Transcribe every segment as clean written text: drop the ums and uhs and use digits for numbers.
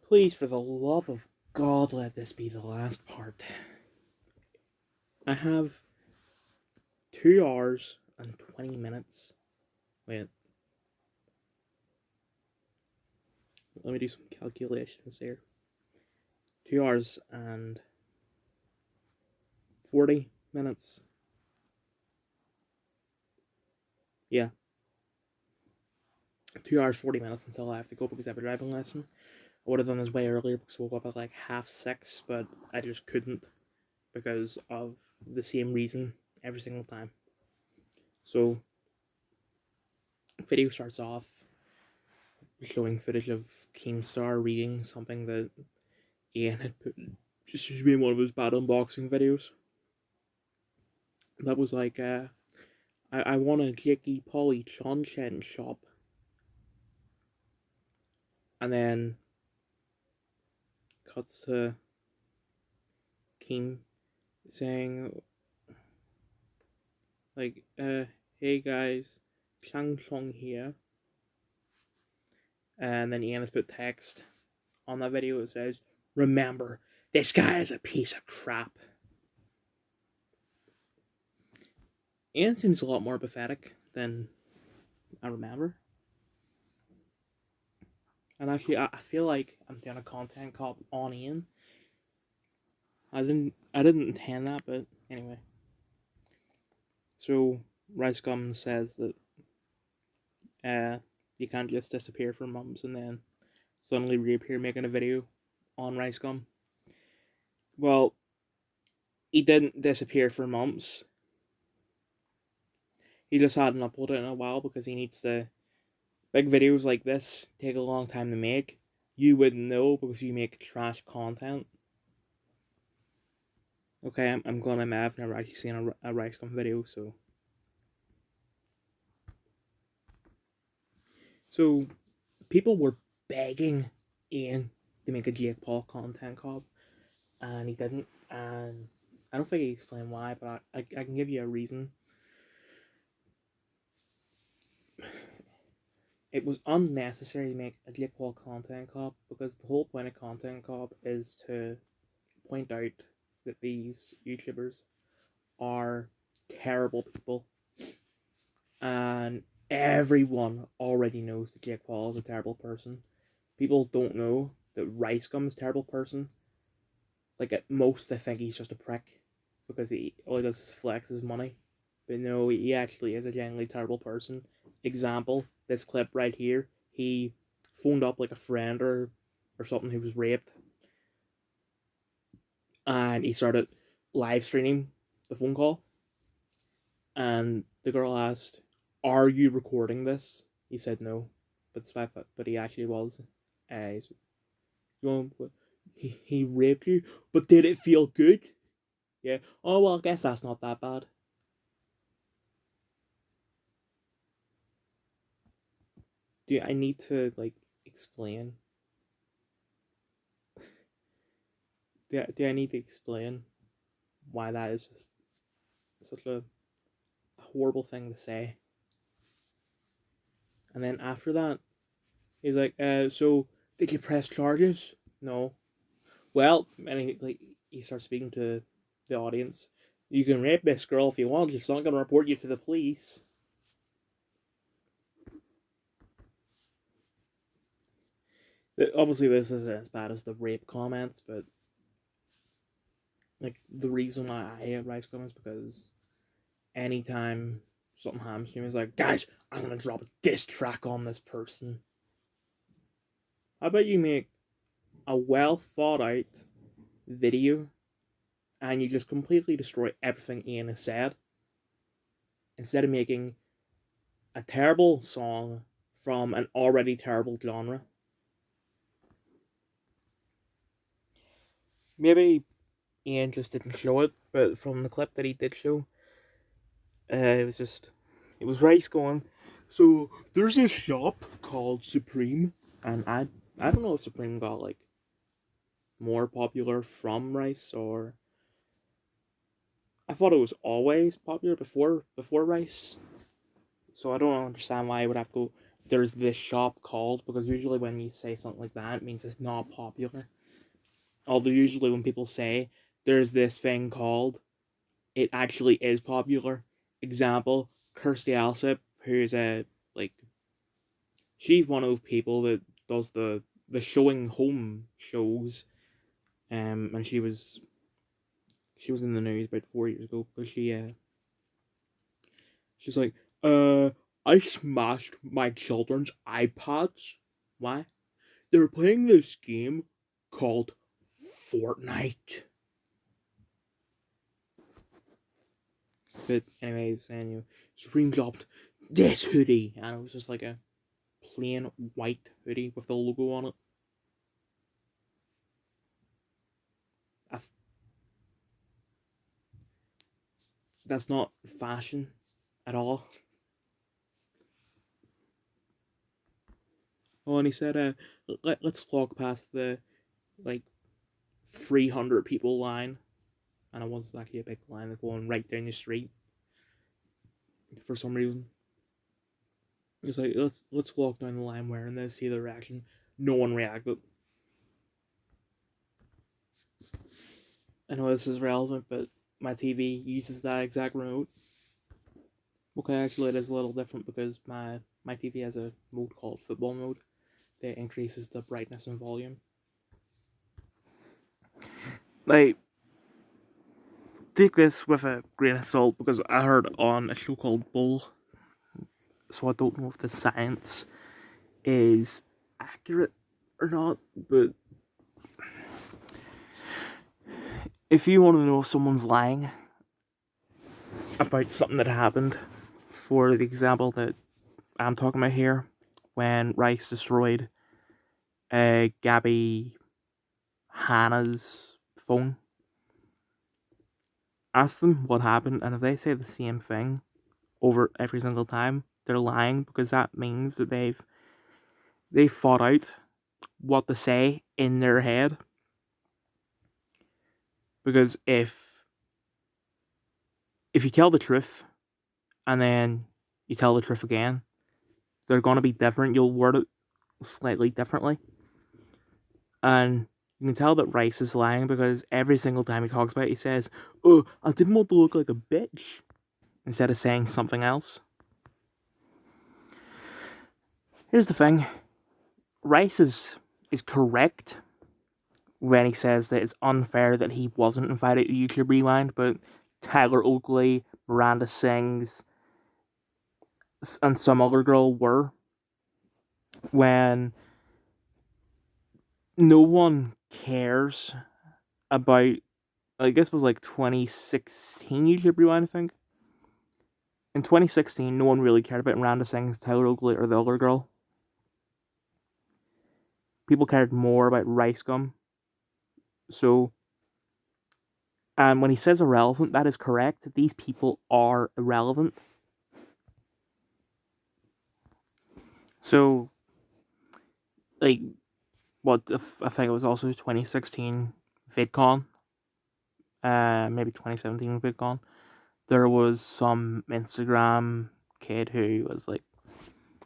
Please, for the love of God, let this be the last part. I have 2 hours and 20 minutes. Wait, let me do some calculations here. 2 hours and 40 minutes. Yeah. 2 hours, 40 minutes until I have to go because I have a driving lesson. I would have done this way earlier because I woke up at like 6:30, but I just couldn't because of the same reason every single time. So, video starts off showing footage of Keemstar reading something that Ian had put just used to be in one of his bad unboxing videos. That was like, I want a Jiggy Polly Chonchen shop. And then cuts to Keem saying, like, hey guys, Chang Chong here. And then Ian has put text on that video that says, remember, this guy is a piece of crap. Ian seems a lot more pathetic than I remember. And actually, I feel like I'm doing a content cop on Ian. I didn't intend that, but anyway. So Rice Gum says that you can't just disappear from months and then suddenly reappear making a video on Rice Gum. Well, he didn't disappear for months. He just hadn't uploaded in a while because he needs to. Big videos like this take a long time to make. You wouldn't know because you make trash content. Okay, I'm glad I've never actually seen a Rice Gum video, so. So, people were begging Ian to make a Jake Paul content cop, and he didn't, and I don't think he explained why, but I can give you a reason. It was unnecessary to make a Jake Paul content cop because the whole point of content cop is to point out that these YouTubers are terrible people, and everyone already knows that Jake Paul is a terrible person. People don't know that Rice Gum is a terrible person. Like at most, they think he's just a prick because all he does is flex his money. But no, he actually is a genuinely terrible person. Example: this clip right here. He phoned up like a friend or something who was raped, and he started live streaming the phone call. And the girl asked, "Are you recording this?" He said no, but he actually was. He said, he raped you, but did it feel good? Yeah. Oh well, I guess that's not that bad. Do I need to like explain? Do I need to explain why that is just such a horrible thing to say? And then after that, he's like, so did you press charges? No. Well, and he starts speaking to the audience. You can rape this girl if you want. She's not going to report you to the police. Obviously, this isn't as bad as the rape comments, but like the reason why I hate Rice Gum is because anytime something happens to me, it's like, guys, I'm gonna drop a diss track on this person. I bet you make a well thought out video and you just completely destroy everything Ian has said instead of making a terrible song from an already terrible genre. Maybe Ian just didn't show it, but from the clip that he did show, it was Rice going, so there's this shop called Supreme, and I don't know if Supreme got like more popular from Rice, or I thought it was always popular before Rice. So I don't understand why I would have to go there's this shop called, because usually when you say something like that, it means it's not popular. Although usually when people say there's this thing called, it actually is popular. Example, Kirstie Allsup, who's a like she's one of those people that does the showing home shows. And she was in the news about 4 years ago because she's like, I smashed my children's iPads. Why? They were playing this game called Fortnite. But anyways, and you screenshopped this hoodie, and it was just like a plain white hoodie with the logo on it. That's that's not fashion at all. Oh, and he said, let's walk past the like 300 people line, and it was actually a big line that going right down the street for some reason. It's like let's walk down the line wearing this, see the reaction. No one reacted. I know this is relevant, but my TV uses that exact remote. Okay, actually, it is a little different because my TV has a mode called football mode that increases the brightness and volume. Like, take this with a grain of salt because I heard on a show called Bull, so I don't know if the science is accurate or not, but if you want to know if someone's lying about something that happened, for the example that I'm talking about here, when Rice destroyed Gabby Hanna's phone, ask them what happened, and if they say the same thing over every single time, they're lying, because that means that they fought out what to say in their head. Because if you tell the truth and then you tell the truth again, they're gonna be different. You'll word it slightly differently. And you can tell that Rice is lying because every single time he talks about it, he says, "Oh, I didn't want to look like a bitch," instead of saying something else. Here's the thing. Rice is correct when he says that it's unfair that he wasn't invited to YouTube Rewind, but Tyler Oakley, Miranda Sings, and some other girl were. When no one cares about, I guess it was like 2016 YouTube Rewind, I think. In 2016, no one really cared about Miranda Sings, Tyler Oakley, or the other girl. People cared more about Rice Gum. So, and when he says irrelevant, that is correct. These people are irrelevant. So, like, what I think it was also 2016 VidCon, maybe 2017 VidCon. There was some Instagram kid who was like,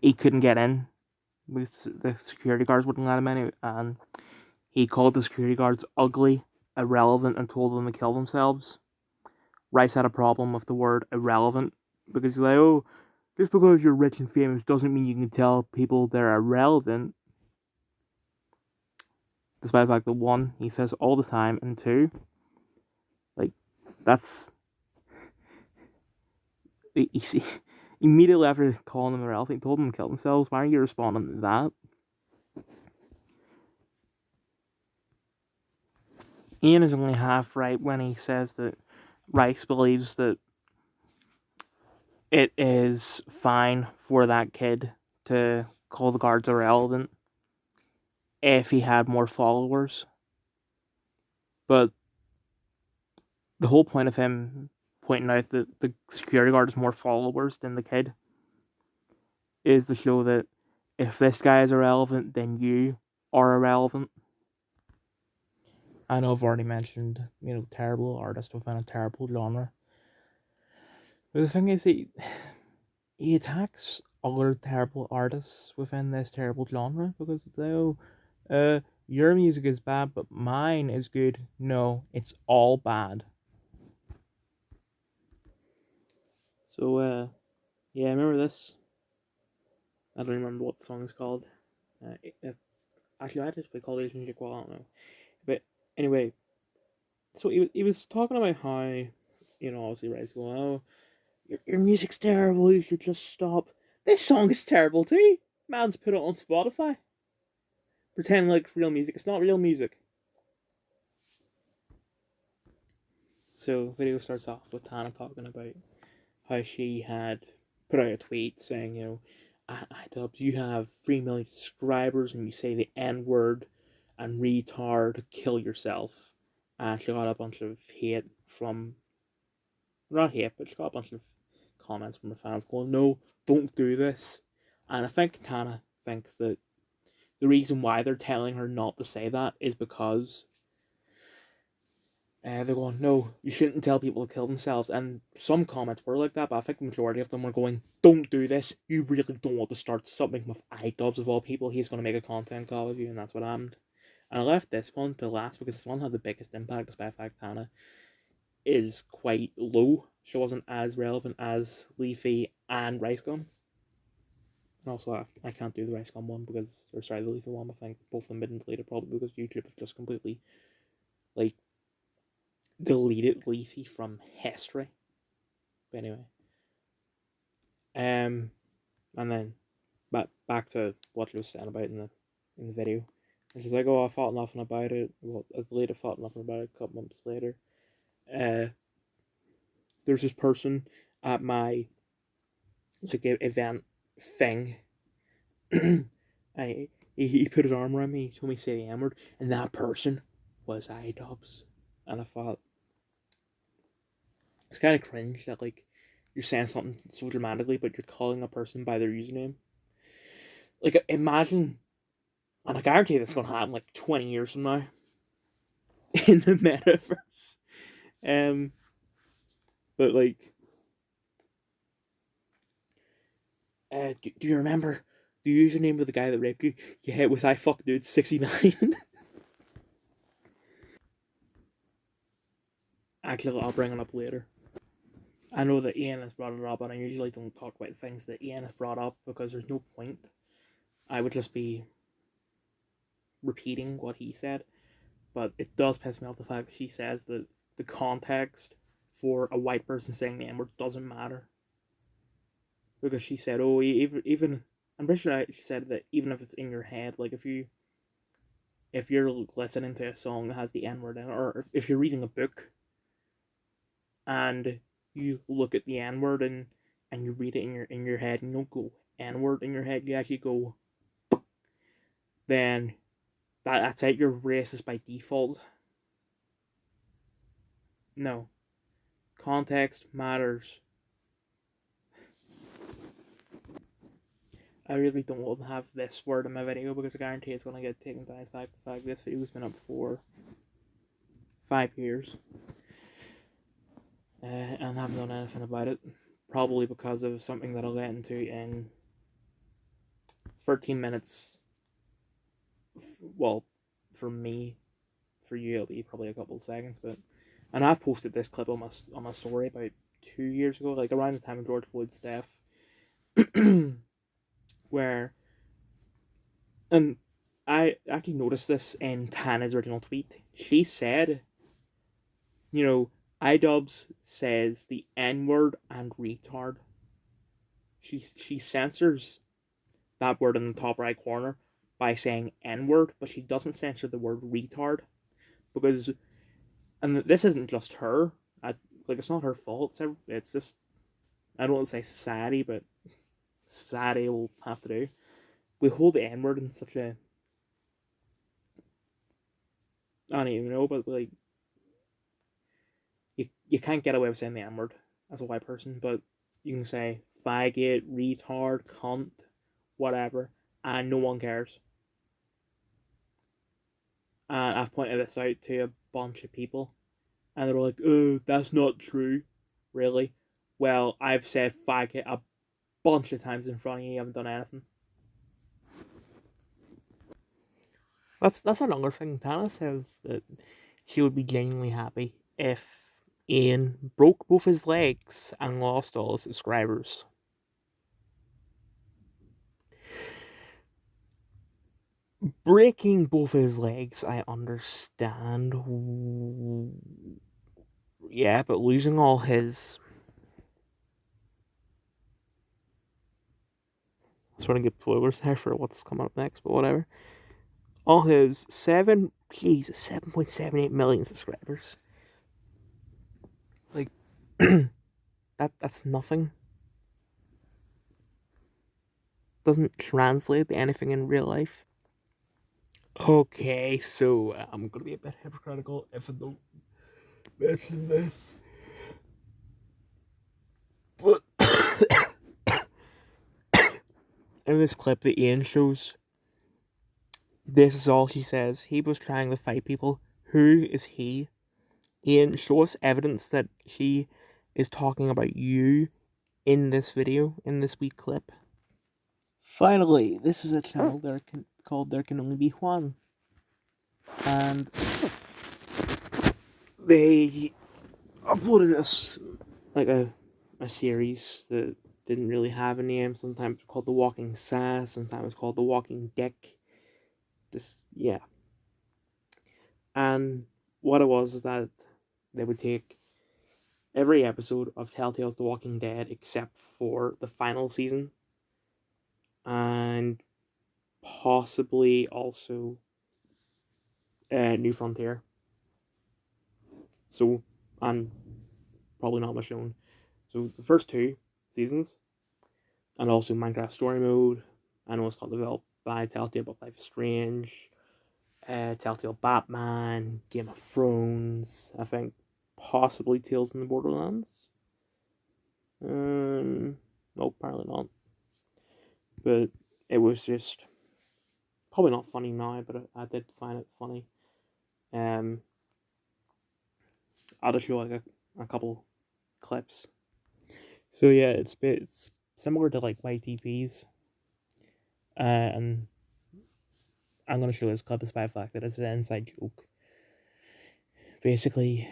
he couldn't get in. The security guards wouldn't let him in, and he called the security guards ugly, irrelevant, and told them to kill themselves. Rice had a problem with the word irrelevant because he's like, oh, just because you're rich and famous doesn't mean you can tell people they're irrelevant. Despite the fact that one, he says all the time, and two, like, that's you see, immediately after calling them irrelevant, he told them to kill themselves. Why are you responding to that? Ian is only half right when he says that Rice believes that it is fine for that kid to call the guards irrelevant if he had more followers. But the whole point of him pointing out that the security guard has more followers than the kid is to show that if this guy is irrelevant, then you are irrelevant. I know I've already mentioned, terrible artist within a terrible genre. But the thing is, he attacks other terrible artists within this terrible genre because it's like, oh, your music is bad, but mine is good. No, it's all bad. So, yeah, I remember this. I don't remember what the song is called. Actually, I just play Call of Duty Well, I don't know. But anyway, so he was talking about how, obviously, right, so, oh, your music's terrible, you should just stop. This song is terrible too. Man's put it on Spotify. Pretending like it's real music. It's not real music. So the video starts off with Tana talking about how she had put out a tweet saying, iDubbbz, you have 3 million subscribers and you say the N word and retard, kill yourself. And she got a bunch of hate from, not hate, but she got a bunch of comments from her fans going, no, don't do this. And I think Tana thinks that the reason why they're telling her not to say that is because they're going, no, you shouldn't tell people to kill themselves. And some comments were like that, but I think the majority of them were going, don't do this. You really don't want to start something with iDubbbz of all people. He's going to make a content call of you, and that's what happened. And I left this one to last because this one had the biggest impact, despite the fact Tana is quite low. She wasn't as relevant as Leafy and Rice Gum. And also, I can't do the Rice Gum one because, or sorry, the Leafy one. I think both of them been deleted probably because YouTube have just completely like deleted Leafy from history. But anyway, and then back to what she was saying about in the video. And she's like, "Oh, I thought nothing about it. Well, I later thought nothing about it. A couple months later, there's this person at my like event thing. He put his arm around me. He told me to say the N word, and that person was iDubbbz. And I thought it's kind of cringe that like you're saying something so dramatically, but you're calling a person by their username. Like imagine, and I guarantee this is gonna happen like 20 years from now in the metaverse. Um, but like, do you remember the username of the guy that raped you? Yeah, it was I fuck dude 69. Actually, I'll bring it up later. I know that Ian has brought it up, and I usually don't talk about things that Ian has brought up because there's no point. I would just be repeating what he said. But it does piss me off the fact that she says that the context for a white person saying the N word doesn't matter. Because she said, oh, even I'm pretty sure she said that even if it's in your head, like if you're listening to a song that has the N word in it, or if you're reading a book and you look at the N word and you read it in your head and you don't go N word in your head, you actually go, then that's it, you're racist by default. No. Context matters. I really don't want to have this word in my video because I guarantee it's going to get taken down. Back the fact this video's been up for 5 years. And haven't done anything about it. Probably because of something that I'll get into in 13 minutes. Well, for me, for you it'll be probably a couple of seconds, but and I've posted this clip on my story about 2 years ago, like around the time of George Floyd's death, where, and I actually noticed this in Tana's original tweet. She said, iDubbbz says the N word and retard. She censors that word in the top right corner by saying N word, but she doesn't censor the word retard because, and this isn't just her. It's not her fault. It's just, I don't want to say society, but society will have to do. We hold the N word in such a, I don't even know, but like you can't get away with saying the N word as a white person, but you can say faggot, retard, cunt, whatever, and no one cares. And I've pointed this out to a bunch of people, and they're like, "Oh, that's not true." Really? Well, I've said faggot bunch of times in front of you haven't done anything. That's another thing. Tana says that she would be genuinely happy if Ian broke both his legs and lost all his subscribers. Breaking both his legs, I understand. Yeah, but losing all his... sort of get spoilers there for what's coming up next, but whatever. All his 7.78 million subscribers. Like, that's nothing. Doesn't translate to anything in real life. Okay, so I'm gonna be a bit hypocritical if I don't mention this. But in this clip that Ian shows, this is all she says. He was trying to fight people. Who is he? Ian, show us evidence that she is talking about you in this video, in this wee clip. Finally, this is a channel called There Can Only Be One. And they uploaded us like a series that didn't really have a name. Sometimes called The Walking Sass, sometimes called The Walking Dick. Yeah. And what it was is that they would take every episode of Telltale's The Walking Dead except for the final season, and possibly also New Frontier. So, and probably not much known. So the first 2 seasons, and also Minecraft Story Mode. I know it's not developed by Telltale, but Life is Strange, Telltale Batman, Game of Thrones, I think possibly Tales from the Borderlands. No, apparently not. But it was just probably not funny now, but I did find it funny. I'll just show like a couple clips. So yeah, it's similar to like YTPs, and I'm gonna show this clip despite the fact that it's an inside joke. Basically,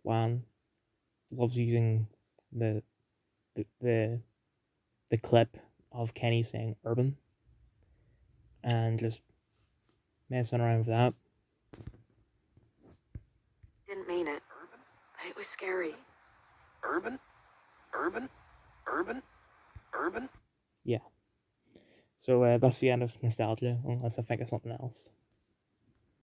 Juan loves using the clip of Kenny saying urban and just messing around with that. Didn't mean it. Urban? But it was scary. Urban? Urban? Urban? Urban? Yeah. So that's the end of nostalgia, unless I think of something else.